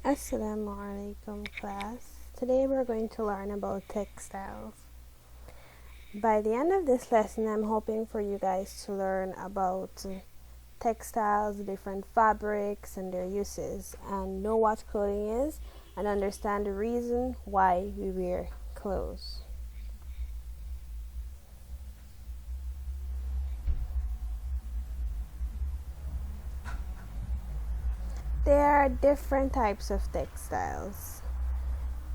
Assalamu alaikum class. Today we're going to learn about textiles. By the end of this lesson, I'm hoping for you guys to learn about textiles, different fabrics and their uses, and know what clothing is and understand the reason why we wear clothes. There are different types of textiles.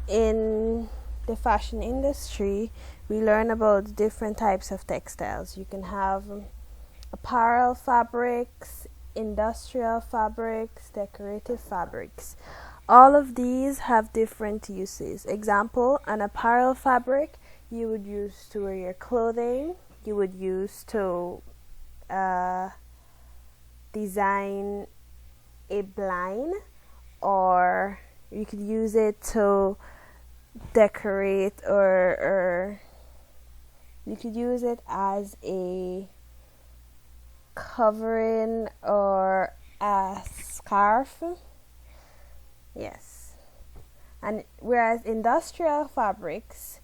In the fashion industry, we learn about different types of textiles. You can have apparel fabrics, industrial fabrics, decorative fabrics. All of these have different uses. Example, an apparel fabric you would use to wear your clothing, you would use to design a blind, or you could use it to decorate, or you could use it as a covering or a scarf. Yes. And whereas industrial fabrics,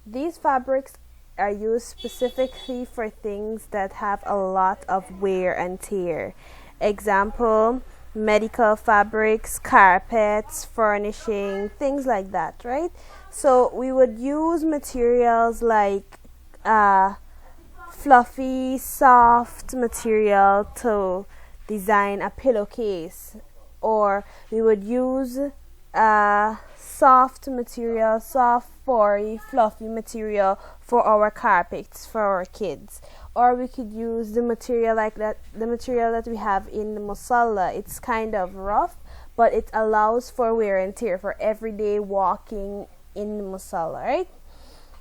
these fabrics are used specifically for things that have a lot of wear and tear. Example, medical fabrics, carpets, furnishing, things like that, right? So we would use materials like fluffy, soft material to design a pillowcase, or we would use soft material, soft, fluffy material for our carpets for our kids. Or we could use the material like that, the material that we have in the musalla. It's kind of rough, but it allows for wear and tear for everyday walking in the musalla, right?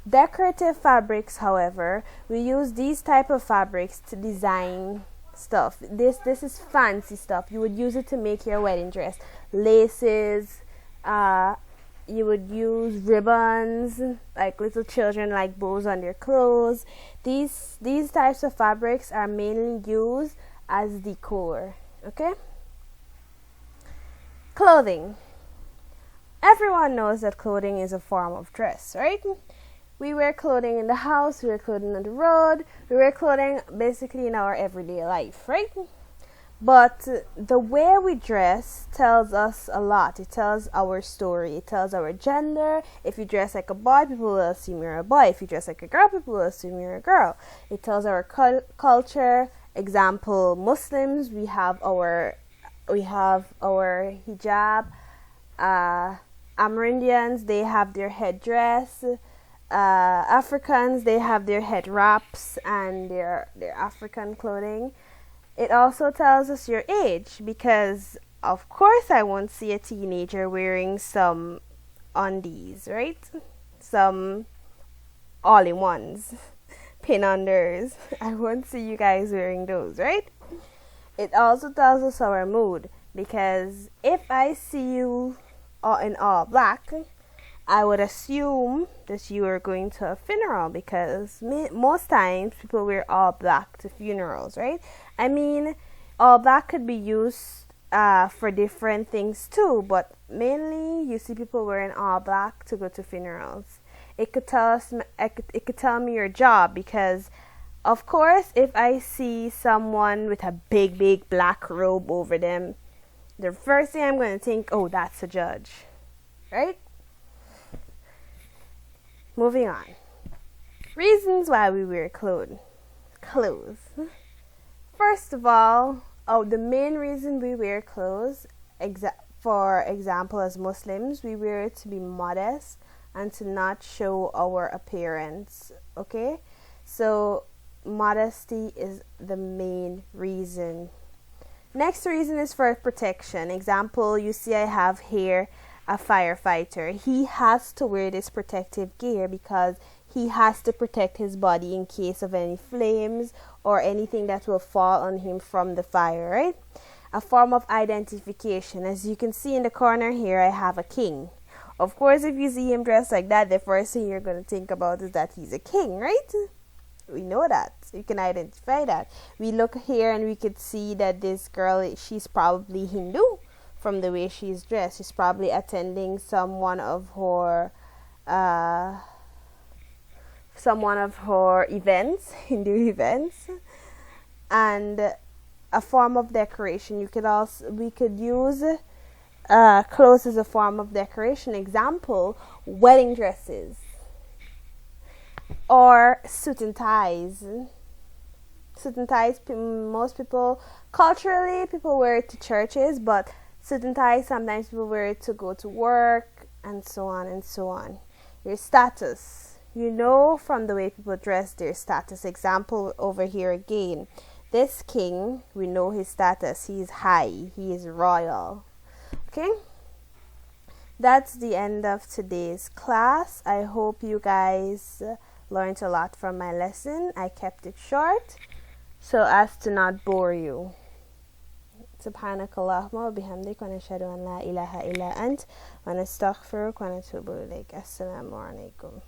Decorative fabrics, however, we use these type of fabrics to design stuff. This is fancy stuff. You would use it to make your wedding dress. Laces, you would use ribbons, like little children like bows on their clothes. These types of fabrics are mainly used as decor. Okay? Clothing. Everyone knows that clothing is a form of dress, right? We wear clothing in the house, we wear clothing on the road, we wear clothing basically in our everyday life, right? But the way we dress tells us a lot. It tells our story. It tells our gender. If you dress like a boy, people will assume you're a boy. If you dress like a girl, people will assume you're a girl. It tells our culture. Example, Muslims, we have our hijab. Amerindians, they have their headdress. Africans, they have their head wraps and their African clothing. It also tells us your age, because of course I won't see a teenager wearing some undies, right? Some all-in-ones, pin-unders. I won't see you guys wearing those, right? It also tells us our mood, because if I see you in all black, I would assume that you are going to a funeral, because most times people wear all black to funerals, right? I mean, all black could be used for different things too, but mainly you see people wearing all black to go to funerals. It could tell me your job, because of course if I see someone with a big black robe over them, the first thing I'm going to think, oh, that's a judge, right? Moving on. Reasons why we wear clothes. First of all, the main reason we wear clothes, for example, as Muslims, we wear it to be modest and to not show our appearance. Okay? So, modesty is the main reason. Next reason is for protection. Example, you see I have here a firefighter. He has to wear this protective gear because he has to protect his body in case of any flames or anything that will fall on him from the fire, right? A form of identification. As you can see in the corner here, I have a king. Of course, if you see him dressed like that, the first thing you're going to think about is that he's a king, right? We know that. You can identify that. We look here and we could see that this girl, she's probably Hindu. from the way she's dressed. She's probably attending uh, some one of her events, Hindu events, and a form of decoration. We could use clothes as a form of decoration. Example: wedding dresses or suit and ties. Suit and ties, most people, culturally, people wear it to churches, but suit and ties, sometimes people wear it to go to work, and so on and so on. Your status. You know from the way people dress their status. Example over here again. This king, we know his status. He is high. He is royal. Okay? That's the end of today's class. I hope you guys learned a lot from my lesson. I kept it short so as to not bore you. Subhanakallahumma wa bihamdik wa nashhadu an la ilaha illa ant wa nastaghfiruka wa natubu ilayk. Assalamu alaikum.